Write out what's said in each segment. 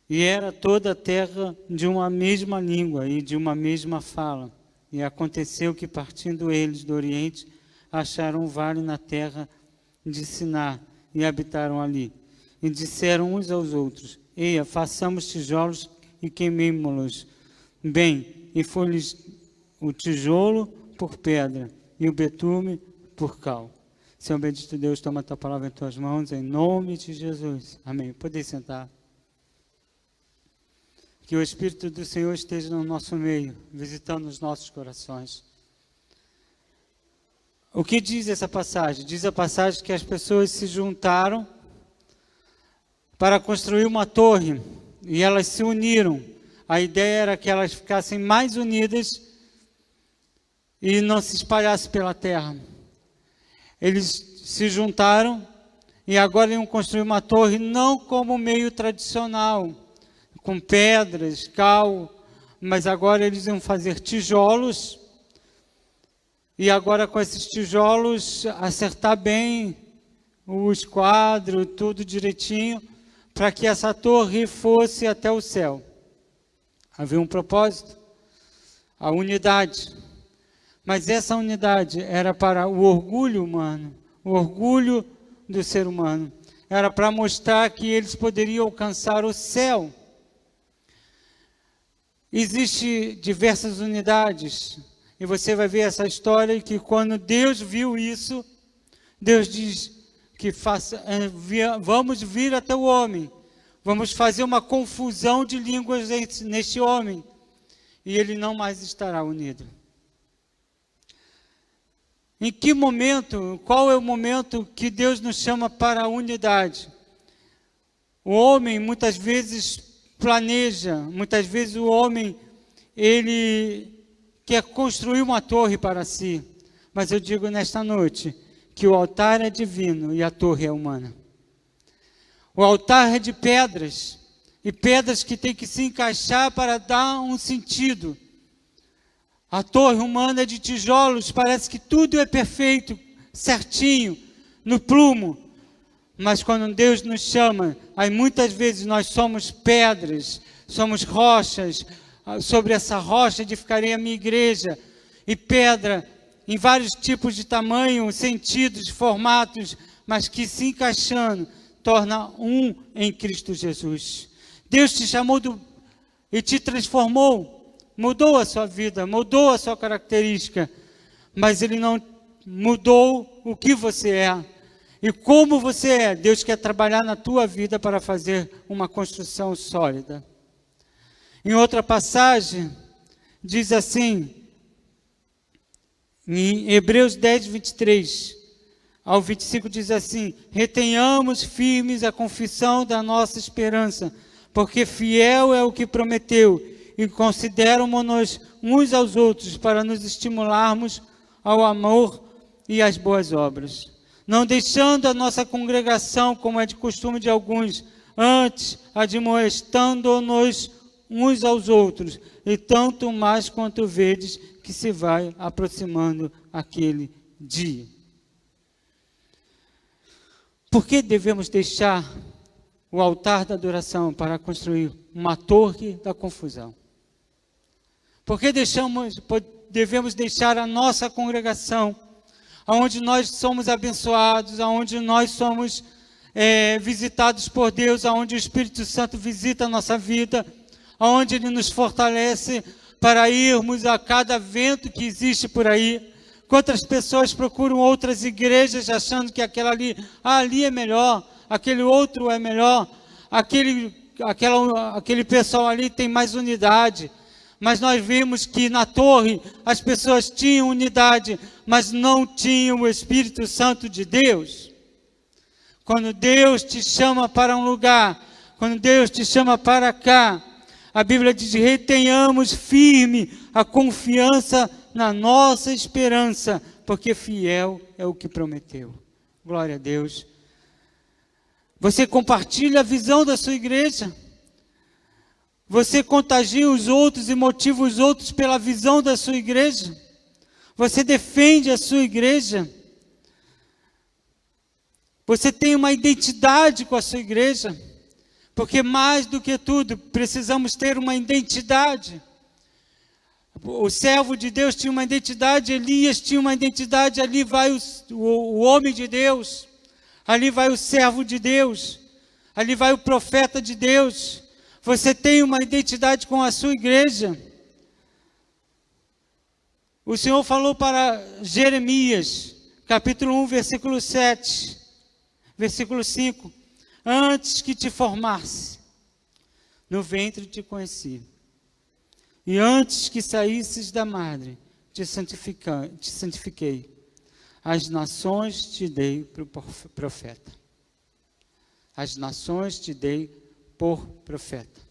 E era toda a terra de uma mesma língua e de uma mesma fala. E aconteceu que, partindo eles do Oriente, acharam um vale na terra de Siná e habitaram ali. E disseram uns aos outros: Eia, façamos tijolos e queimemo-los. Bem, e foi-lhes o tijolo por pedra e o betume por cal. Senhor bendito Deus, toma a tua palavra em tuas mãos, em nome de Jesus. Amém. Podem sentar. Que o Espírito do Senhor esteja no nosso meio, visitando os nossos corações. O que diz essa passagem? Diz a passagem que as pessoas se juntaram para construir uma torre e elas se uniram. A ideia era que elas ficassem mais unidas e não se espalhassem pela terra. Eles se juntaram e agora iam construir uma torre não como meio tradicional, com pedras, cal, mas agora eles iam fazer tijolos, e agora com esses tijolos acertar bem o esquadro, tudo direitinho, para que essa torre fosse até o céu. Havia um propósito, a unidade, mas essa unidade era para o orgulho humano, o orgulho do ser humano, era para mostrar que eles poderiam alcançar o céu. Existem diversas unidades, e você vai ver essa história que quando Deus viu isso, Deus diz que vamos vir até o homem, vamos fazer uma confusão de línguas neste homem, e ele não mais estará unido. Em que momento, qual é o momento que Deus nos chama para a unidade? O homem muitas vezes planeja, muitas vezes o homem, ele quer construir uma torre para si, mas eu digo nesta noite, que o altar é divino e a torre é humana. O altar é de pedras, e pedras que tem que se encaixar para dar um sentido. A torre humana é de tijolos, parece que tudo é perfeito, certinho, no prumo. Mas quando Deus nos chama, aí muitas vezes nós somos pedras, somos rochas, sobre essa rocha edificarei a minha igreja, e pedra em vários tipos de tamanho, sentidos, formatos, mas que se encaixando, torna um em Cristo Jesus. Deus te chamou e te transformou, mudou a sua vida, mudou a sua característica, mas Ele não mudou o que você é. E como você é, Deus quer trabalhar na tua vida para fazer uma construção sólida. Em outra passagem, diz assim, em Hebreus 10, 23 ao 25 diz assim: retenhamos firmes a confissão da nossa esperança, porque fiel é o que prometeu, e consideramo-nos uns aos outros para nos estimularmos ao amor e às boas obras. Não deixando a nossa congregação, como é de costume de alguns, antes admoestando-nos uns aos outros, e tanto mais quanto vedes que se vai aproximando aquele dia. Por que devemos deixar o altar da adoração para construir uma torre da confusão? Por que devemos deixar a nossa congregação, onde nós somos abençoados, onde nós somos visitados por Deus, onde o Espírito Santo visita a nossa vida, onde Ele nos fortalece para irmos a cada evento que existe por aí? Quantas pessoas procuram outras igrejas achando que aquela ali é melhor, aquele outro é melhor, aquele pessoal ali tem mais unidade. Mas nós vimos que na torre as pessoas tinham unidade, mas não tinham o Espírito Santo de Deus. Quando Deus te chama para um lugar, quando Deus te chama para cá, a Bíblia diz: retenhamos firme a confiança na nossa esperança, porque fiel é o que prometeu. Glória a Deus. Você compartilha a visão da sua igreja? Você contagia os outros e motiva os outros pela visão da sua igreja? Você defende a sua igreja? Você tem uma identidade com a sua igreja? Porque mais do que tudo, precisamos ter uma identidade. O servo de Deus tinha uma identidade, Elias tinha uma identidade, ali vai o homem de Deus, ali vai o servo de Deus, ali vai o profeta de Deus. Você tem uma identidade com a sua igreja. O Senhor falou para Jeremias, capítulo 1, versículo 7, versículo 5. Antes que te formasse, no ventre te conheci. E antes que saísses da madre, te santifiquei. As nações te dei por profeta. As nações te dei por profeta.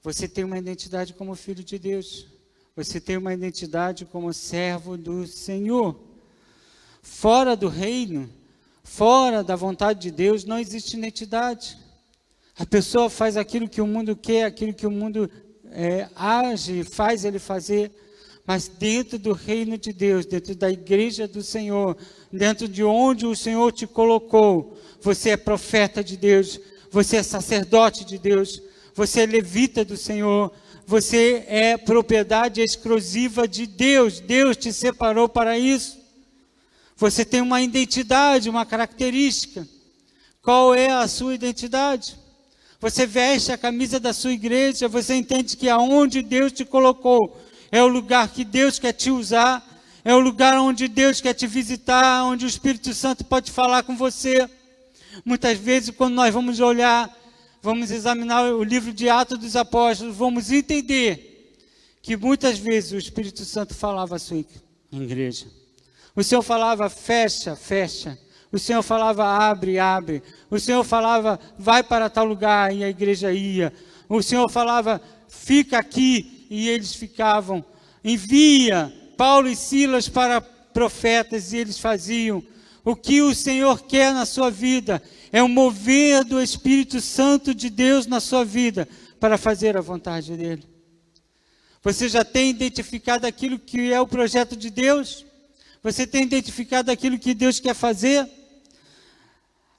Você tem uma identidade como filho de Deus. Você tem uma identidade como servo do Senhor. Fora do reino, fora da vontade de Deus, não existe identidade. A pessoa faz aquilo que o mundo quer, aquilo que o mundo age, faz ele fazer. Mas dentro do reino de Deus, dentro da igreja do Senhor, dentro de onde o Senhor te colocou, você é profeta de Deus, você é sacerdote de Deus, você é levita do Senhor, você é propriedade exclusiva de Deus. Deus te separou para isso. Você tem uma identidade, uma característica. Qual é a sua identidade? Você veste a camisa da sua igreja, você entende que aonde Deus te colocou é o lugar que Deus quer te usar, é o lugar onde Deus quer te visitar, onde o Espírito Santo pode falar com você. Muitas vezes, quando nós vamos olhar, vamos examinar o livro de Atos dos Apóstolos, vamos entender que muitas vezes o Espírito Santo falava à sua igreja. O Senhor falava, fecha, fecha. O Senhor falava, abre, abre. O Senhor falava, vai para tal lugar, e a igreja ia. O Senhor falava, fica aqui, e eles ficavam. Envia Paulo e Silas para profetas, e eles faziam. O que o Senhor quer na sua vida é o mover do Espírito Santo de Deus na sua vida, para fazer a vontade dEle. Você já tem identificado aquilo que é o projeto de Deus? Você tem identificado aquilo que Deus quer fazer?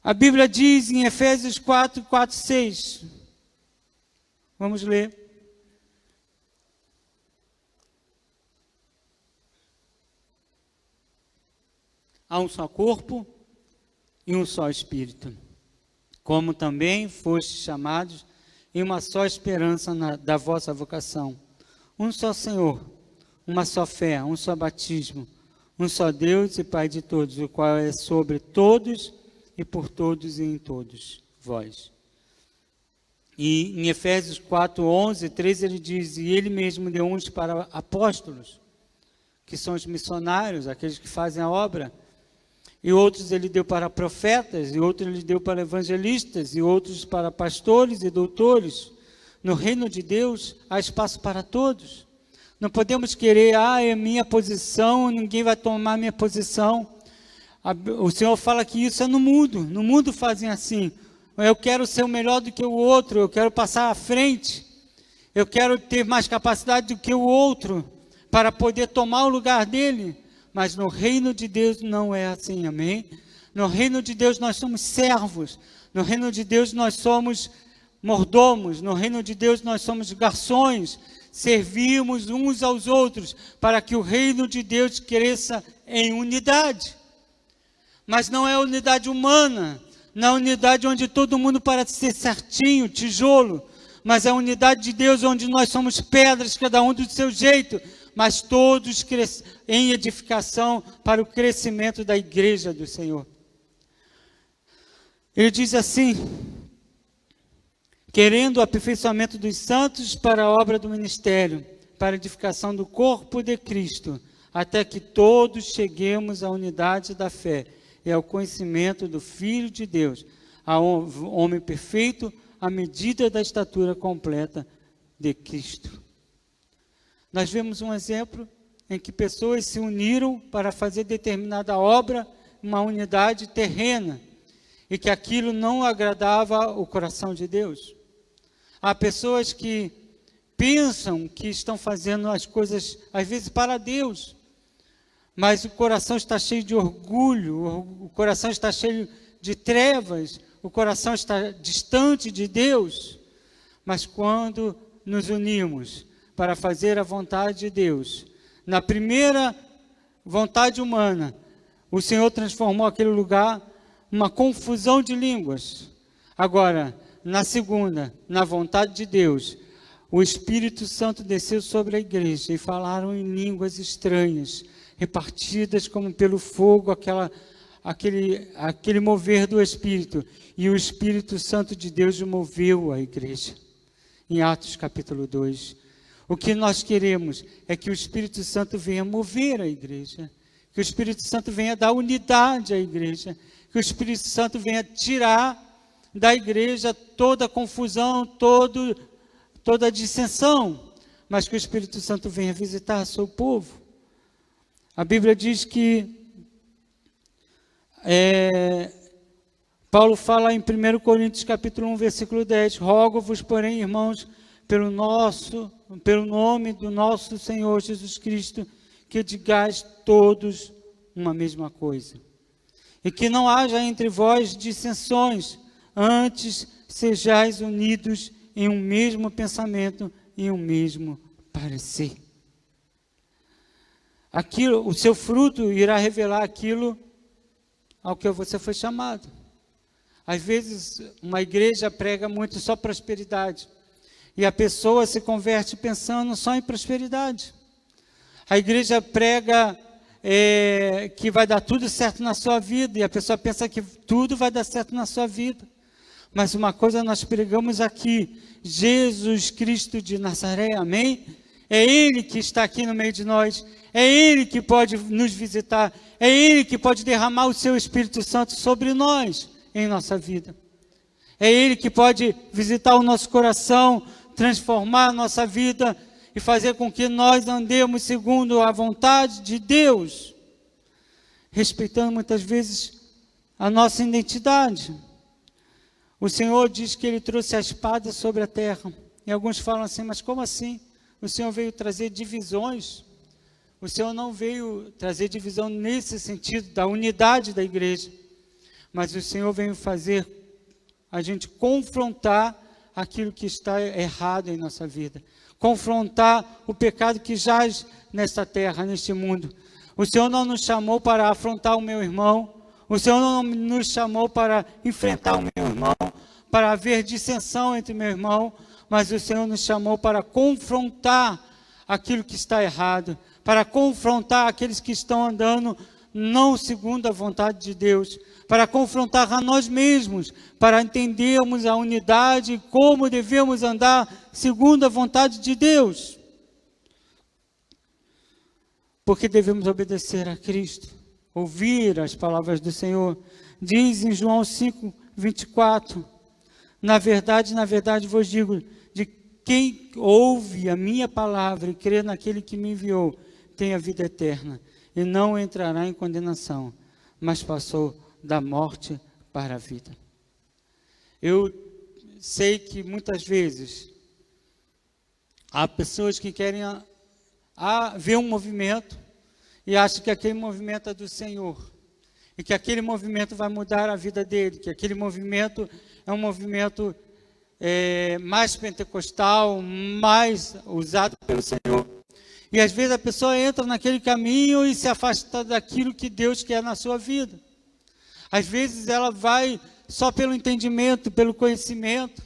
A Bíblia diz em Efésios 4, 6. Vamos ler. Há um só corpo e um só Espírito, como também fostes chamados em uma só esperança da vossa vocação. Um só Senhor, uma só fé, um só batismo, um só Deus e Pai de todos, o qual é sobre todos e por todos e em todos vós. E em Efésios 4, 11, 13 ele diz, e ele mesmo deu uns para apóstolos, que são os missionários, aqueles que fazem a obra, e outros ele deu para profetas, e outros ele deu para evangelistas, e outros para pastores e doutores. No reino de Deus há espaço para todos. Não podemos querer, é minha posição, ninguém vai tomar minha posição. O Senhor fala que isso é no mundo fazem assim. Eu quero ser o melhor do que o outro, eu quero passar à frente, eu quero ter mais capacidade do que o outro, para poder tomar o lugar dele. Mas no reino de Deus não é assim, amém? No reino de Deus nós somos servos, no reino de Deus nós somos mordomos, no reino de Deus nós somos garçons, servimos uns aos outros, para que o reino de Deus cresça em unidade. Mas não é unidade humana, não é unidade onde todo mundo parece ser certinho, tijolo, mas é a unidade de Deus onde nós somos pedras, cada um do seu jeito, mas todos em edificação para o crescimento da igreja do Senhor. Ele diz assim, querendo o aperfeiçoamento dos santos para a obra do ministério, para a edificação do corpo de Cristo, até que todos cheguemos à unidade da fé e ao conhecimento do Filho de Deus, ao homem perfeito, à medida da estatura completa de Cristo. Nós vemos um exemplo em que pessoas se uniram para fazer determinada obra, uma unidade terrena, e que aquilo não agradava o coração de Deus. Há pessoas que pensam que estão fazendo as coisas, às vezes, para Deus, mas o coração está cheio de orgulho, o coração está cheio de trevas, o coração está distante de Deus, mas quando nos unimos para fazer a vontade de Deus, na primeira vontade humana, o Senhor transformou aquele lugar numa confusão de línguas. Agora, na segunda, na vontade de Deus, o Espírito Santo desceu sobre a igreja e falaram em línguas estranhas, repartidas como pelo fogo, aquele mover do Espírito. E o Espírito Santo de Deus moveu a igreja. Em Atos capítulo 2. O que nós queremos é que o Espírito Santo venha mover a igreja. Que o Espírito Santo venha dar unidade à igreja. Que o Espírito Santo venha tirar da igreja toda a confusão, toda a dissensão, mas que o Espírito Santo venha visitar seu povo. A Bíblia diz que Paulo fala em 1 Coríntios capítulo 1, versículo 10, rogo-vos, porém, irmãos, pelo nome do nosso Senhor Jesus Cristo, que digais todos uma mesma coisa. E que não haja entre vós dissensões, antes sejais unidos em um mesmo pensamento e um mesmo parecer. O seu fruto irá revelar aquilo ao que você foi chamado. Às vezes, uma igreja prega muito só prosperidade, e a pessoa se converte pensando só em prosperidade. A igreja prega que vai dar tudo certo na sua vida, e a pessoa pensa que tudo vai dar certo na sua vida. Mas uma coisa nós pregamos aqui, Jesus Cristo de Nazaré, amém? É Ele que está aqui no meio de nós, é Ele que pode nos visitar, é Ele que pode derramar o seu Espírito Santo sobre nós, em nossa vida. É Ele que pode visitar o nosso coração, transformar a nossa vida e fazer com que nós andemos segundo a vontade de Deus, respeitando muitas vezes a nossa identidade. O Senhor diz que Ele trouxe a espada sobre a terra. E alguns falam assim, mas como assim? O Senhor veio trazer divisões. O Senhor não veio trazer divisão nesse sentido, da unidade da igreja. Mas o Senhor veio fazer a gente confrontar aquilo que está errado em nossa vida. Confrontar o pecado que jaz nesta terra, neste mundo. O Senhor não nos chamou para afrontar o meu irmão. O Senhor não nos chamou para enfrentar o meu irmão, para haver dissensão entre meu irmão, mas o Senhor nos chamou para confrontar aquilo que está errado, para confrontar aqueles que estão andando não segundo a vontade de Deus, para confrontar a nós mesmos, para entendermos a unidade e como devemos andar segundo a vontade de Deus. Porque devemos obedecer a Cristo. Ouvir as palavras do Senhor. Diz em João 5, 24, na verdade vos digo, de quem ouve a minha palavra e crê naquele que me enviou, tem a vida eterna, e não entrará em condenação, mas passou da morte para a vida. Eu sei que muitas vezes há pessoas que querem ver um movimento, e acha que aquele movimento é do Senhor, e que aquele movimento vai mudar a vida dele, que aquele movimento é um movimento mais pentecostal, mais usado pelo Senhor. E às vezes a pessoa entra naquele caminho e se afasta daquilo que Deus quer na sua vida. Às vezes ela vai só pelo entendimento, pelo conhecimento,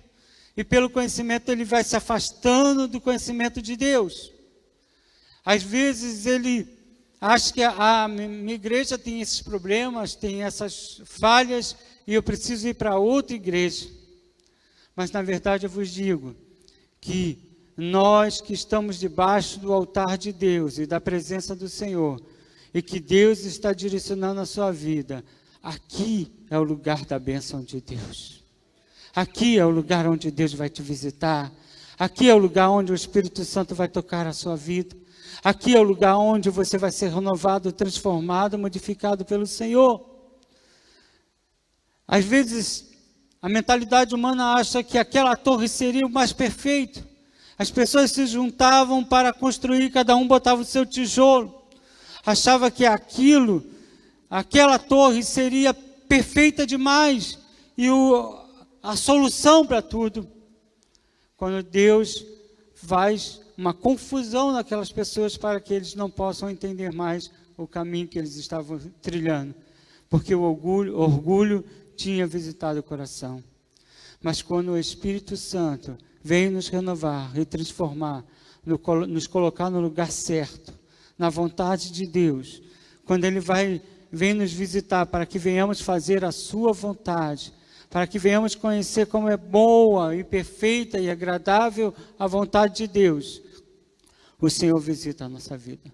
e pelo conhecimento ele vai se afastando do conhecimento de Deus. Às vezes ele acho que a minha igreja tem esses problemas, tem essas falhas, e eu preciso ir para outra igreja. Mas, na verdade, eu vos digo que nós que estamos debaixo do altar de Deus e da presença do Senhor, e que Deus está direcionando a sua vida, aqui é o lugar da bênção de Deus. Aqui é o lugar onde Deus vai te visitar. Aqui é o lugar onde o Espírito Santo vai tocar a sua vida. Aqui é o lugar onde você vai ser renovado, transformado, modificado pelo Senhor. Às vezes, a mentalidade humana acha que aquela torre seria o mais perfeito. As pessoas se juntavam para construir, cada um botava o seu tijolo. Achava que aquela torre seria perfeita demais. e a solução para tudo. Quando Deus faz uma confusão naquelas pessoas para que eles não possam entender mais o caminho que eles estavam trilhando. Porque o orgulho tinha visitado o coração. Mas quando o Espírito Santo veio nos renovar e transformar, nos colocar no lugar certo, na vontade de Deus, quando Ele vem nos visitar para que venhamos fazer a sua vontade, para que venhamos conhecer como é boa e perfeita e agradável a vontade de Deus, o Senhor visita a nossa vida.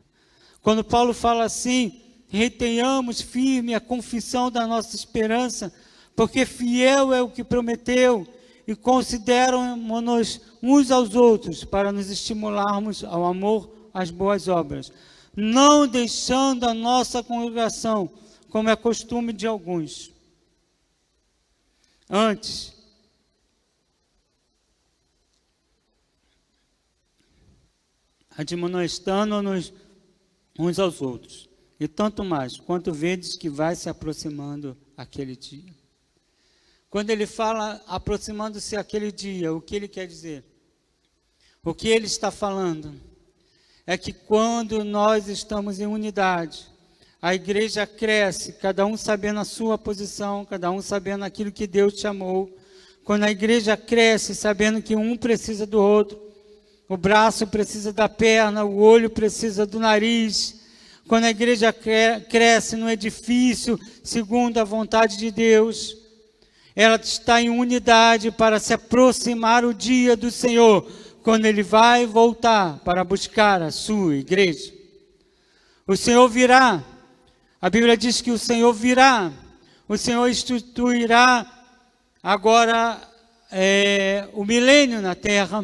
Quando Paulo fala assim, retenhamos firme a confissão da nossa esperança, porque fiel é o que prometeu, e consideramos-nos uns aos outros para nos estimularmos ao amor, às boas obras, não deixando a nossa congregação, como é costume de alguns. Antes, admoestando-nos uns aos outros, e tanto mais, quanto vedes que vai se aproximando aquele dia. Quando ele fala aproximando-se aquele dia, o que ele quer dizer? O que ele está falando é que quando nós estamos em unidade, a igreja cresce, cada um sabendo a sua posição, cada um sabendo aquilo que Deus chamou. Quando a igreja cresce, sabendo que um precisa do outro, o braço precisa da perna, o olho precisa do nariz. Quando a igreja cresce no edifício, segundo a vontade de Deus, ela está em unidade para se aproximar o dia do Senhor, quando Ele vai voltar para buscar a sua igreja. O Senhor virá. A Bíblia diz que o Senhor virá. O Senhor instituirá agora o milênio na terra.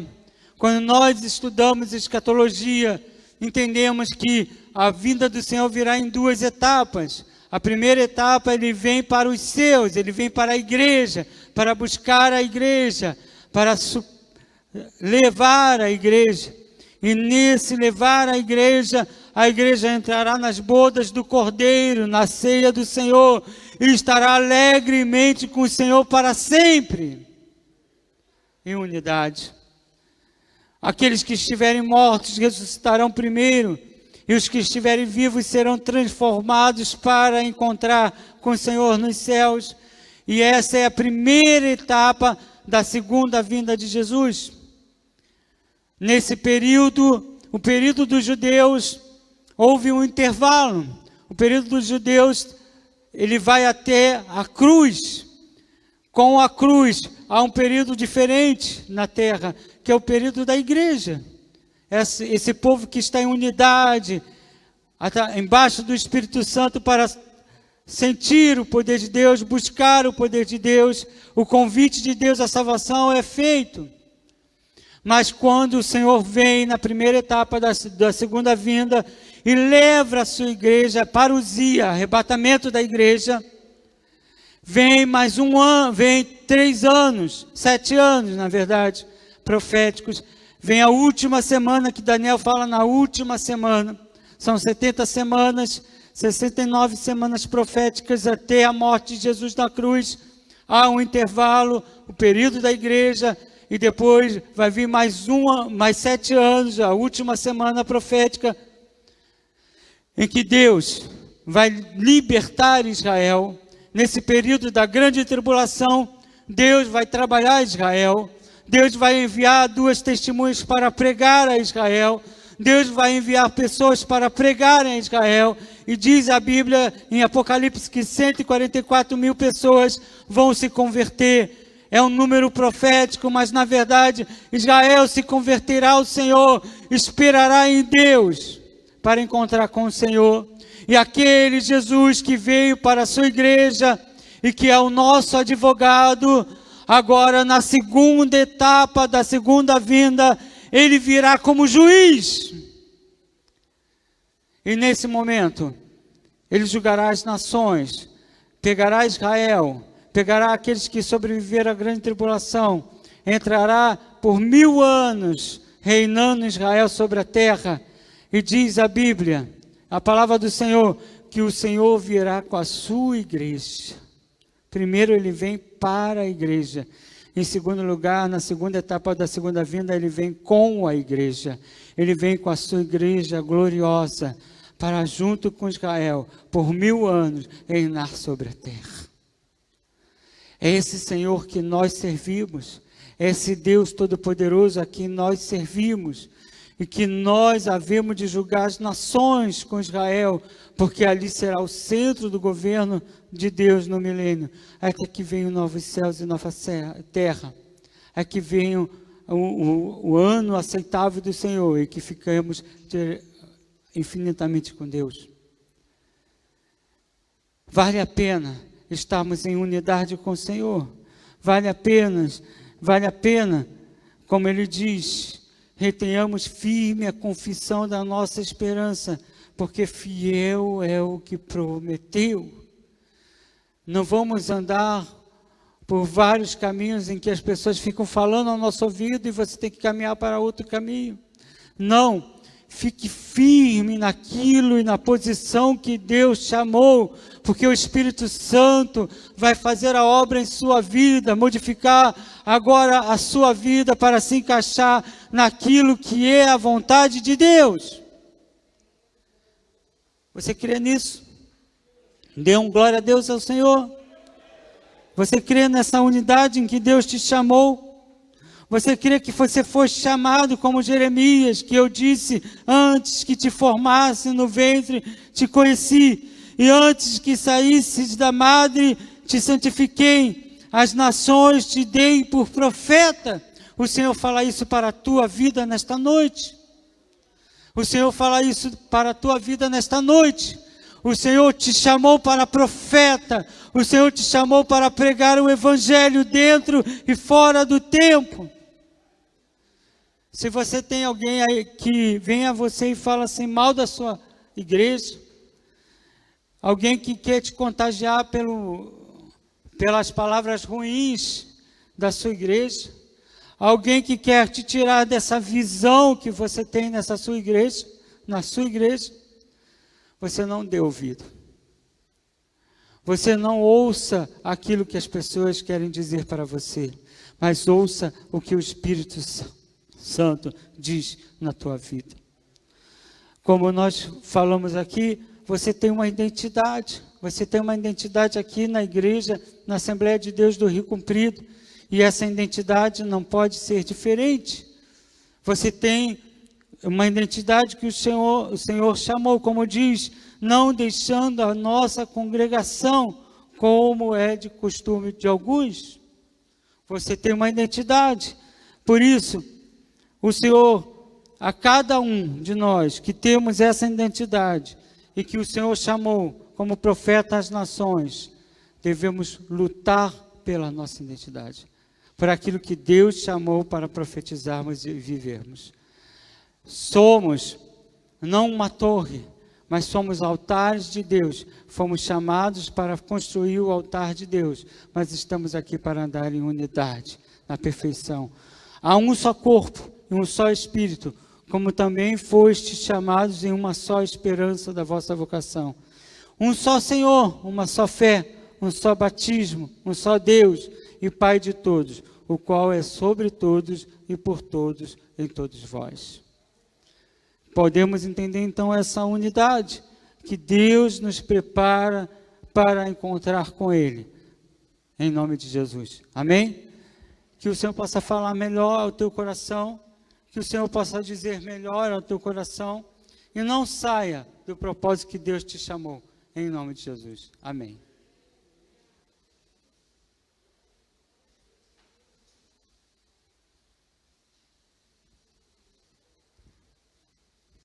Quando nós estudamos escatologia, entendemos que a vinda do Senhor virá em duas etapas. A primeira etapa, Ele vem para os seus, Ele vem para a igreja, para buscar a igreja, para levar a igreja. E nesse levar a igreja entrará nas bodas do Cordeiro, na ceia do Senhor, e estará alegremente com o Senhor para sempre, em unidade. Aqueles que estiverem mortos ressuscitarão primeiro, e os que estiverem vivos serão transformados para encontrar com o Senhor nos céus. E essa é a primeira etapa da segunda vinda de Jesus. Nesse período, o período dos judeus, houve um intervalo. O período dos judeus, ele vai até a cruz. Com a cruz, há um período diferente na terra, que é o período da igreja. Esse povo que está em unidade, embaixo do Espírito Santo, para sentir o poder de Deus, buscar o poder de Deus, o convite de Deus à salvação é feito. Mas quando o Senhor vem na primeira etapa da segunda vinda e leva a sua igreja, parousia, arrebatamento da igreja, vem mais um ano, vem 3 anos, 7 anos, na verdade, proféticos. Vem a última semana, que Daniel fala na última semana. São 70 semanas, 69 semanas proféticas até a morte de Jesus na cruz. Há um intervalo, o período da igreja, e depois vai vir mais 7 anos, a última semana profética, em que Deus vai libertar Israel. Nesse período da grande tribulação, Deus vai trabalhar Israel. Deus vai enviar 2 testemunhas para pregar a Israel. Deus vai enviar pessoas para pregarem a Israel. E diz a Bíblia em Apocalipse que 144 mil pessoas vão se converter. É um número profético, mas na verdade Israel se converterá ao Senhor, esperará em Deus para encontrar com o Senhor. E aquele Jesus que veio para a sua igreja e que é o nosso advogado, agora, na segunda etapa da segunda vinda, Ele virá como juiz. E nesse momento, Ele julgará as nações, pegará Israel, pegará aqueles que sobreviveram à grande tribulação, entrará por 1000 anos, reinando Israel sobre a terra. E diz a Bíblia, a palavra do Senhor, que o Senhor virá com a sua igreja. Primeiro ele vem para a igreja. Em segundo lugar, na segunda etapa da segunda vinda, ele vem com a igreja. Ele vem com a sua igreja gloriosa, para junto com Israel, por 1000 anos, reinar sobre a terra. É esse Senhor que nós servimos, é esse Deus Todo-Poderoso a quem nós servimos, e que nós havemos de julgar as nações com Israel, porque ali será o centro do governo de Deus no milênio, até que venham novos céus e nova terra, até que venha o ano aceitável do Senhor, e que ficamos infinitamente com Deus. Vale a pena estarmos em unidade com o Senhor, vale a pena, como ele diz, retenhamos firme a confissão da nossa esperança, porque fiel é o que prometeu. Não vamos andar por vários caminhos em que as pessoas ficam falando ao nosso ouvido e você tem que caminhar para outro caminho. Não, fique firme naquilo e na posição que Deus chamou, porque o Espírito Santo vai fazer a obra em sua vida, modificar agora a sua vida para se encaixar naquilo que é a vontade de Deus. Você crê nisso? Dê um glória a Deus ao Senhor. Você crê nessa unidade em que Deus te chamou? Você crê que você foi chamado como Jeremias, que eu disse, antes que te formasse no ventre, te conheci, e antes que saísses da madre, te santifiquei, as nações te dei por profeta. O Senhor fala isso para a tua vida nesta noite. O Senhor fala isso para a tua vida nesta noite. O Senhor te chamou para profeta. O Senhor te chamou para pregar o evangelho dentro e fora do templo. Se você tem alguém aí que vem a você e fala assim mal da sua igreja, alguém que quer te contagiar pelas palavras ruins da sua igreja, alguém que quer te tirar dessa visão que você tem nessa sua igreja, na sua igreja, você não dê ouvido. Você não ouça aquilo que as pessoas querem dizer para você, mas ouça o que o Espírito Santo diz na tua vida. Como nós falamos aqui, você tem uma identidade. Você tem uma identidade aqui na igreja, na Assembleia de Deus do Rio Comprido. E essa identidade não pode ser diferente. Você tem uma identidade que o Senhor chamou, como diz, não deixando a nossa congregação, como é de costume de alguns. Você tem uma identidade. Por isso, o Senhor, a cada um de nós que temos essa identidade e que o Senhor chamou como profeta às nações, devemos lutar pela nossa identidade, por aquilo que Deus chamou para profetizarmos e vivermos. Somos não uma torre, mas somos altares de Deus. Fomos chamados para construir o altar de Deus, mas estamos aqui para andar em unidade, na perfeição. Há um só corpo e um só Espírito, como também fostes chamados em uma só esperança da vossa vocação. Um só Senhor, uma só fé, um só batismo, um só Deus e Pai de todos, o qual é sobre todos e por todos em todos vós. Podemos entender então essa unidade que Deus nos prepara para encontrar com Ele, em nome de Jesus. Amém? Que o Senhor possa falar melhor ao teu coração, que o Senhor possa dizer melhor ao teu coração, e não saia do propósito que Deus te chamou, em nome de Jesus. Amém.